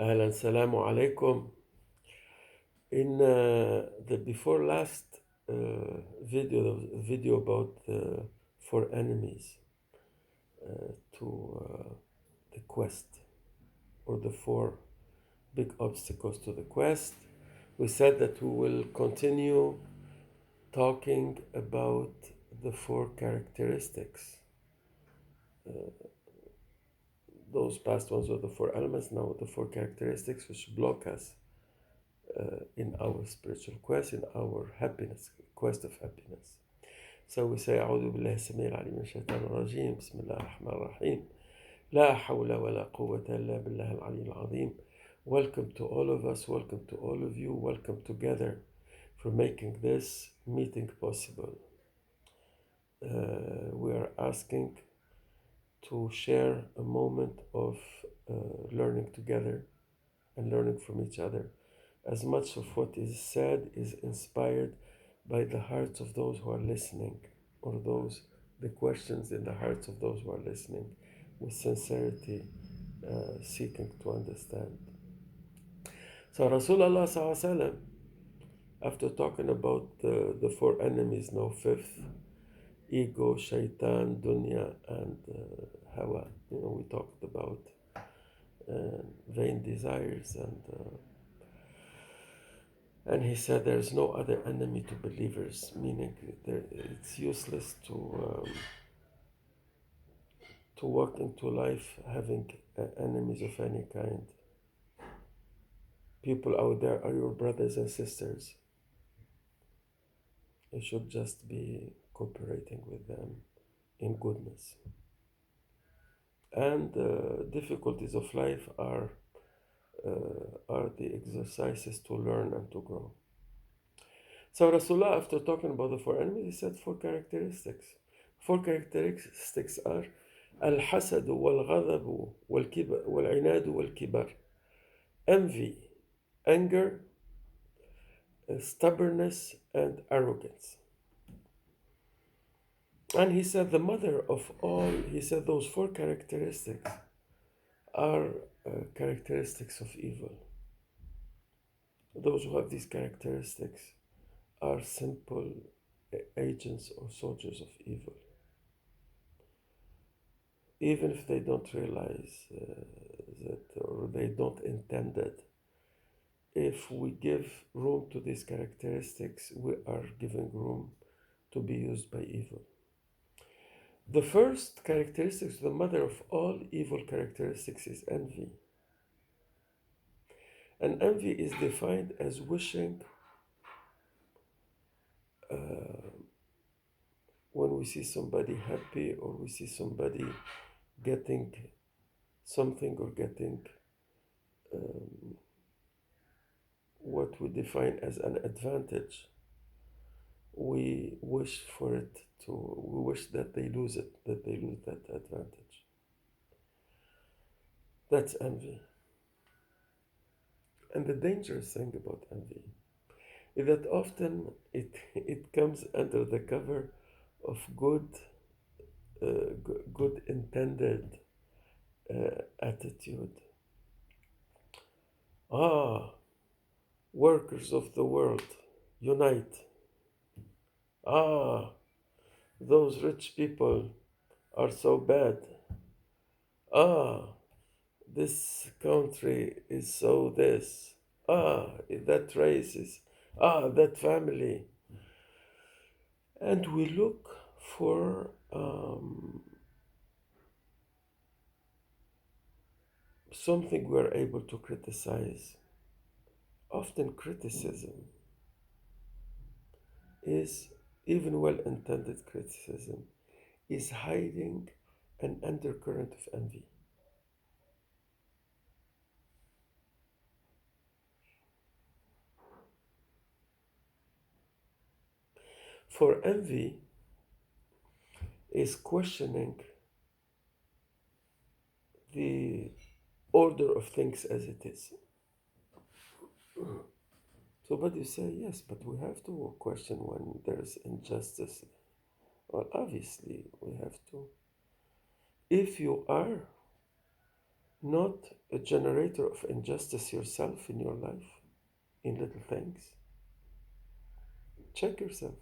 Ahlan, salamu alaikum. In the before last video, there was a video about the four enemies to the quest, or the four big obstacles to the quest. We said that we will continue talking about the four characteristics. Those past ones were the four elements, now the four characteristics which block us in our spiritual quest, in our happiness, quest of happiness. So we say أعوذ بالله السميع العليم من الشيطان الرجيم بسم الله الرحمن الرحيم لا حول ولا قوة إلا بالله العلي العظيم. Welcome to all of us, welcome to all of you, welcome together for making this meeting possible. We are asking to share a moment of learning together and learning from each other. As much of what is said is inspired by the hearts of those who are listening, or the questions in the hearts of those who are listening, with sincerity, seeking to understand. So Rasulullah sallallahu alaihi wasallam, after talking about the four enemies, now fifth, ego, shaytan, dunya, and Hawa. We talked about vain desires, and he said there is no other enemy to believers, meaning it's useless to walk into life having enemies of any kind. People out there are your brothers and sisters. You should just be cooperating with them in goodness. And difficulties of life are the exercises to learn and to grow. So Rasulullah, after talking about the four enemies, he said four characteristics. Four characteristics are الحسد والغضب والعناد والكبر. Envy, anger, stubbornness, and arrogance. And he said the mother of all, he said those four characteristics are characteristics of evil. Those who have these characteristics are simple agents or soldiers of evil. Even if they don't realize that, or they don't intend it, if we give room to these characteristics, we are giving room to be used by evil. The first characteristic, the mother of all evil characteristics, is envy. And envy is defined as wishing, when we see somebody happy, or we see somebody getting something, or getting what we define as an advantage, we wish that they lose it, that they lose that advantage. That's envy. And the dangerous thing about envy is that often it comes under the cover of good intended attitude. Workers of the world, unite. Those rich people are so bad. This country is so this. That race is, that family. And we look for something we're able to criticize. Often criticism is, even well-intended criticism, is hiding an undercurrent of envy. For envy is questioning the order of things as it is. So, but you say, yes, but we have to question when there's injustice. Well, obviously, we have to. If you are not a generator of injustice yourself in your life, in little things? Check yourself.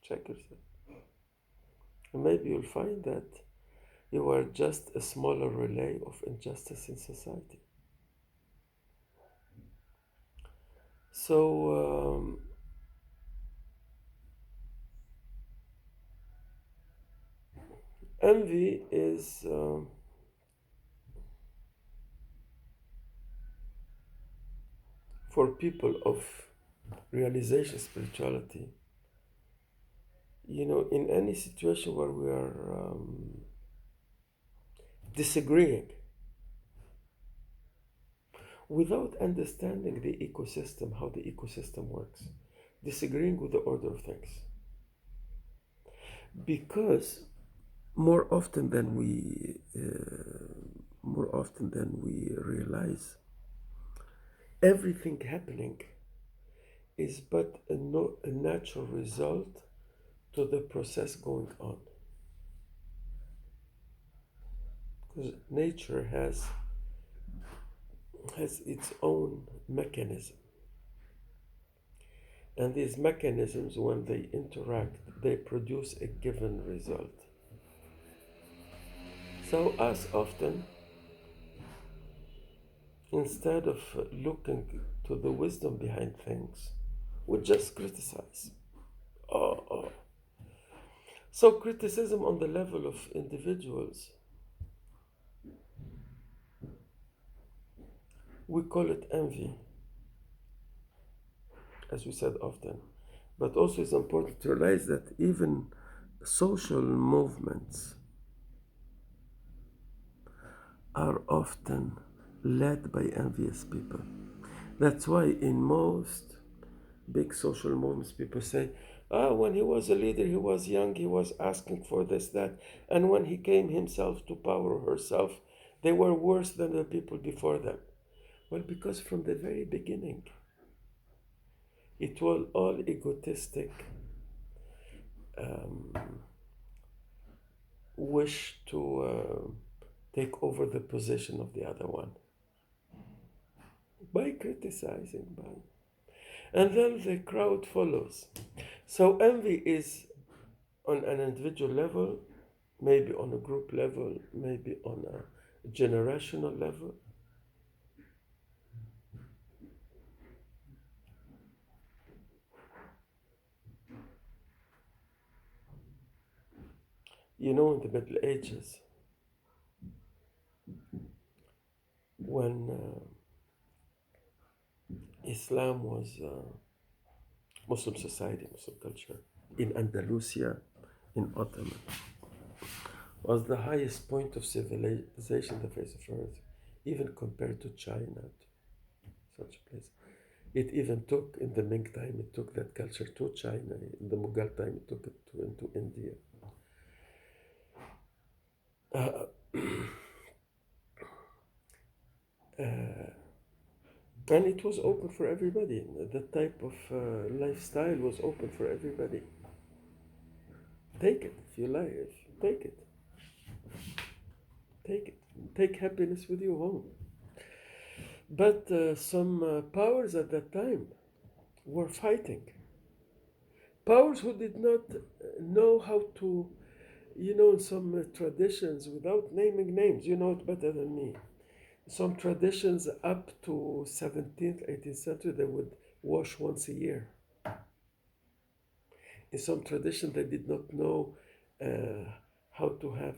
Check yourself. And maybe you'll find that you are just a smaller relay of injustice in society. So, envy is for people of realization spirituality. In any situation where we are disagreeing without understanding the ecosystem, how the ecosystem works, disagreeing with the order of things. Because more often than we realize, everything happening is but a natural result to the process going on. Because nature has its own mechanism. And these mechanisms, when they interact, they produce a given result. So as often, instead of looking to the wisdom behind things, we just criticize. Oh. So criticism on the level of individuals, we call it envy, as we said often. But also it's important to realize that even social movements are often led by envious people. That's why in most big social movements, people say, when he was a leader, he was young, he was asking for this, that. And when he came himself to power or herself, they were worse than the people before them. Well, because from the very beginning, it was all egotistic wish to take over the position of the other one by criticizing, and then the crowd follows. So envy is on an individual level, maybe on a group level, maybe on a generational level. In the Middle Ages, when Islam was Muslim society, Muslim culture, in Andalusia, in Ottoman, was the highest point of civilization on the face of earth, even compared to China, such a place. It even took, in the Ming time, it took that culture to China. In the Mughal time, it took it into India. And it was open for everybody. That type of lifestyle was open for everybody. Take it if you like. Take it. Take it. Take happiness with you home. But some powers at that time were fighting. Powers who did not know how to, in some traditions, without naming names, you know it better than me. Some traditions up to 17th, 18th century, they would wash once a year. In some tradition, they did not know how to have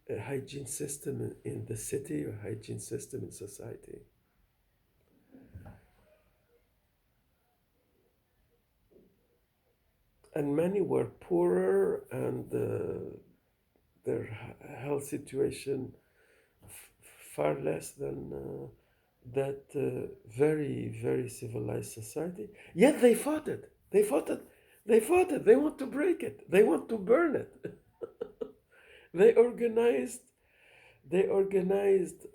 a hygiene system in the city or hygiene system in society. And many were poorer, and their health situation far less than that very, very civilized society. Yet they fought it. They fought it. They fought it. They want to break it. They want to burn it. They organized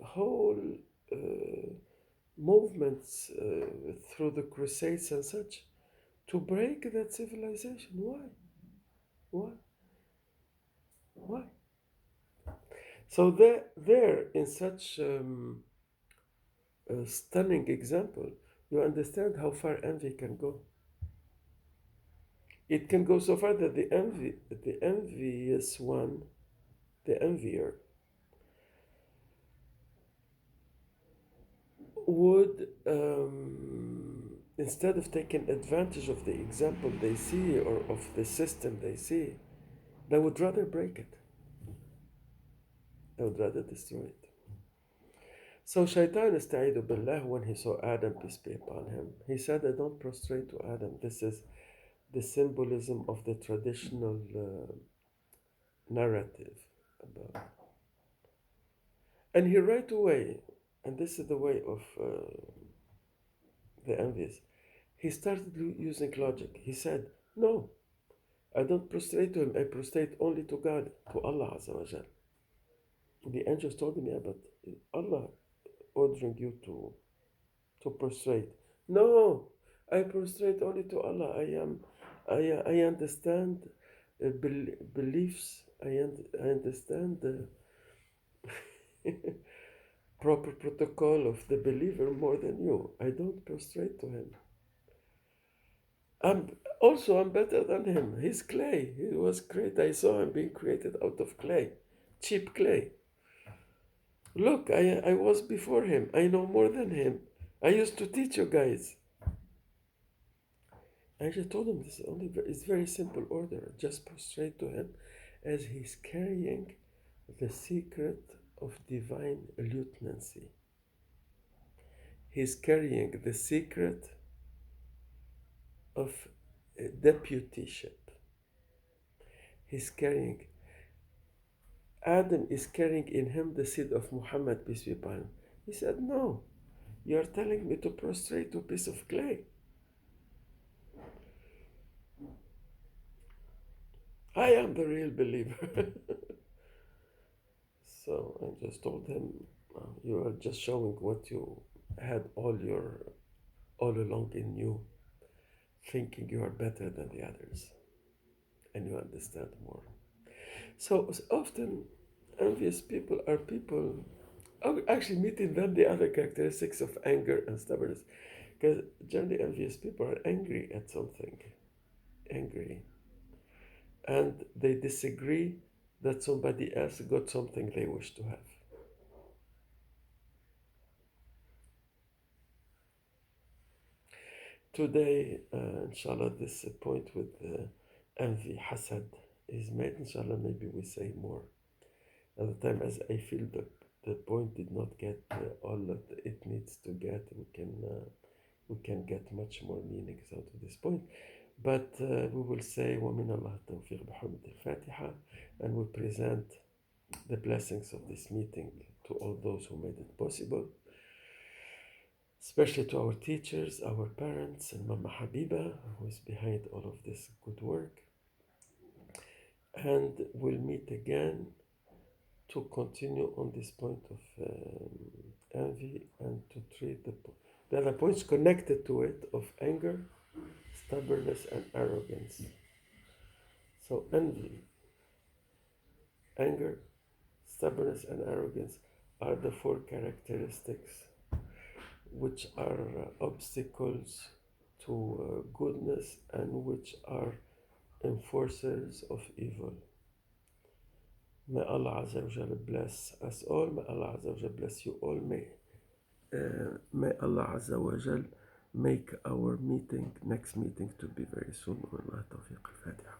whole movements through the Crusades and such to break that civilization. Why? Why? Why? So there, in such a stunning example, you understand how far envy can go. It can go so far that the envious one, the envier, would, instead of taking advantage of the example they see or of the system they see, they would rather break it. They would rather destroy it. So Shaitan, ista'idhu billah, when he saw Adam, peace be upon him, he said, I don't prostrate to Adam. This is the symbolism of the traditional narrative about. And he right away, and this is the way of the envious, he started using logic. He said, no, I don't prostrate to him. I prostrate only to God, to Allah Azza wa Jal. The angels told him, yeah, but Allah ordering you to prostrate. No, I prostrate only to Allah. I understand beliefs. I understand the proper protocol of the believer more than you. I don't prostrate to him. I'm better than him. He's clay. He was created. I saw him being created out of clay, cheap clay. Look, I was before him. I know more than him. I used to teach you guys. I just told him this only. It's very simple order. Just prostrate to him, as he's carrying the secret of divine lieutenancy. He's carrying the secret of deputyship. He's carrying. Adam is carrying in him the seed of Muhammad, peace be upon him. He said, no, you're telling me to prostrate to a piece of clay. I am the real believer. So I just told him, you are just showing what you had all along in you, thinking you are better than the others, and you understand more. So often, envious people are people. Actually, meeting them, the other characteristics of anger and stubbornness, because generally envious people are angry at something, angry, and they disagree that somebody else got something they wish to have. Today, inshallah, this point with envy, hasad, is made. Inshallah, maybe we say more. At the time, as I feel the point did not get all that it needs to get, we can get much more meanings out of this point. But we will say, وَمِنَ اللَّهِ التَّوْفِيقِ بِحُرْمَةِ الْفَاتِحَةِ, and we present the blessings of this meeting to all those who made it possible, especially to our teachers, our parents, and Mama Habiba, who is behind all of this good work. And we'll meet again to continue on this point of envy and to treat the other points connected to it of anger, stubbornness, and arrogance. So envy, anger, stubbornness, and arrogance are the four characteristics which are obstacles to goodness and which are enforcers of evil. May Allah Azza wa Jalla bless us all. May Allah Azza wa Jalla bless you all. May Allah Azza wa Jalla make our next meeting to be very soon. Wa tawfiq al-Fatiha.